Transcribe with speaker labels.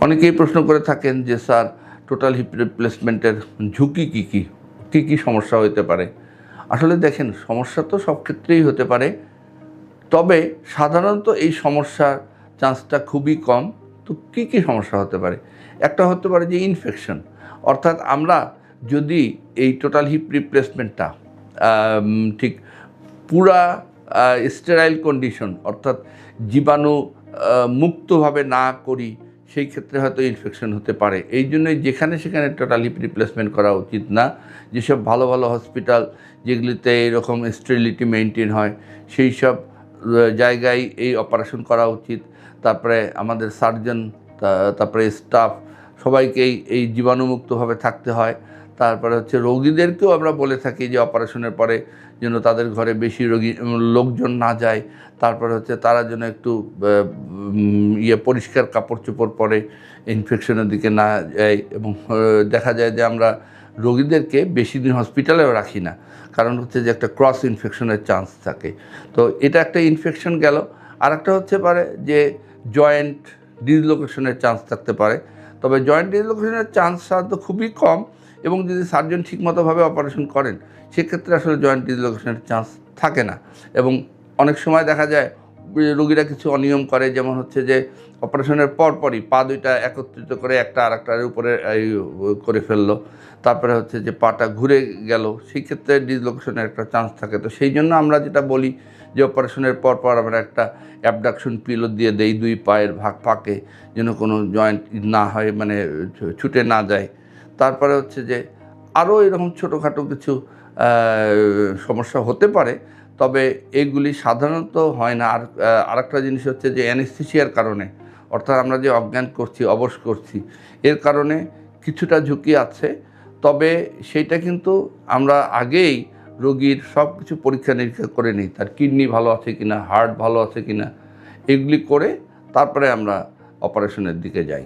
Speaker 1: অনেকেই প্রশ্ন করে থাকেন যে স্যার টোটাল হিপ রিপ্লেসমেন্টের ঝুঁকি কী কী সমস্যা হতে পারে। আসলে দেখেন, সমস্যা তো সব ক্ষেত্রেই হতে পারে, তবে সাধারণত এই সমস্যার চান্সটা খুবই কম। তো কী সমস্যা হতে পারে? একটা হতে পারে যে ইনফেকশন, অর্থাৎ আমরা যদি এই টোটাল হিপ রিপ্লেসমেন্টটা ঠিক পুরা স্টেরাইল কন্ডিশন, অর্থাৎ জীবাণু মুক্তভাবে না করি, সেই ক্ষেত্রে হয়তো ইনফেকশন হতে পারে। এই জন্যই যেখানে সেখানে টোটাল হিপ রিপ্লেসমেন্ট করা উচিত না। যেসব ভালো ভালো হসপিটাল যেগুলিতে এরকম স্টেরিলিটি মেনটেন হয়, সেই সব জায়গায় এই অপারেশন করা উচিত। তারপরে আমাদের সার্জন, তারপরে স্টাফ, সবাইকেই এই জীবাণুমুক্তভাবে থাকতে হয়। তারপরে হচ্ছে রোগীদেরকেও আমরা বলে থাকি যে অপারেশনের পরে যেন তাদের ঘরে বেশি লোকজন না যায়। তারপরে হচ্ছে তারা যেন একটু পরিষ্কার কাপড় চোপড় পরে, ইনফেকশনের দিকে না যায়। এবং দেখা যায় যে আমরা রোগীদেরকে বেশি দিন হসপিটালেও রাখি না, কারণ হচ্ছে যে একটা ক্রস ইনফেকশনের চান্স থাকে। তো এটা একটা ইনফেকশন গেল। আর একটা হচ্ছে পারে যে জয়েন্ট ডিসলোকেশনের চান্স থাকতে পারে, তবে জয়েন্ট ডিসলোকেশনের চান্স সাধারণত খুবই কম, এবং যদি সার্জন ঠিকমতোভাবে অপারেশন করেন সেক্ষেত্রে আসলে জয়েন্ট ডিসলোকেশনের চান্স থাকে না। এবং অনেক সময় দেখা যায় রোগীরা কিছু অনিয়ম করে, যেমন হচ্ছে যে অপারেশনের পরপরই পা দুইটা একত্রিত করে একটা আরেকটার উপরে করে ফেললো, তারপরে হচ্ছে যে পাটা ঘুরে গেল, সেই ক্ষেত্রে ডিসলোকেশনের একটা চান্স থাকে। তো সেই জন্য আমরা যেটা বলি যে অপারেশনের পর আমরা একটা অ্যাবডাকশন পিলো দিয়ে দেই দুই পায়ের ফাঁকে, যেন কোনো জয়েন্ট না হয়, মানে ছুটে না যায়। তারপরে হচ্ছে যে আরও এরকম ছোটোখাটো কিছু সমস্যা হতে পারে, তবে এইগুলি সাধারণত হয় না। আর আরেকটা জিনিস হচ্ছে যে অ্যানেস্থেসিয়ার কারণে, অর্থাৎ আমরা যে অজ্ঞান করছি, অবশ করছি, এর কারণে কিছুটা ঝুঁকি আছে। তবে সেইটা কিন্তু আমরা আগেই রোগীর সব কিছু পরীক্ষা নিরীক্ষা করে নিই, তার কিডনি ভালো আছে কিনা, হার্ট ভালো আছে কিনা, এগুলি করে তারপরে আমরা অপারেশনের দিকে যাই।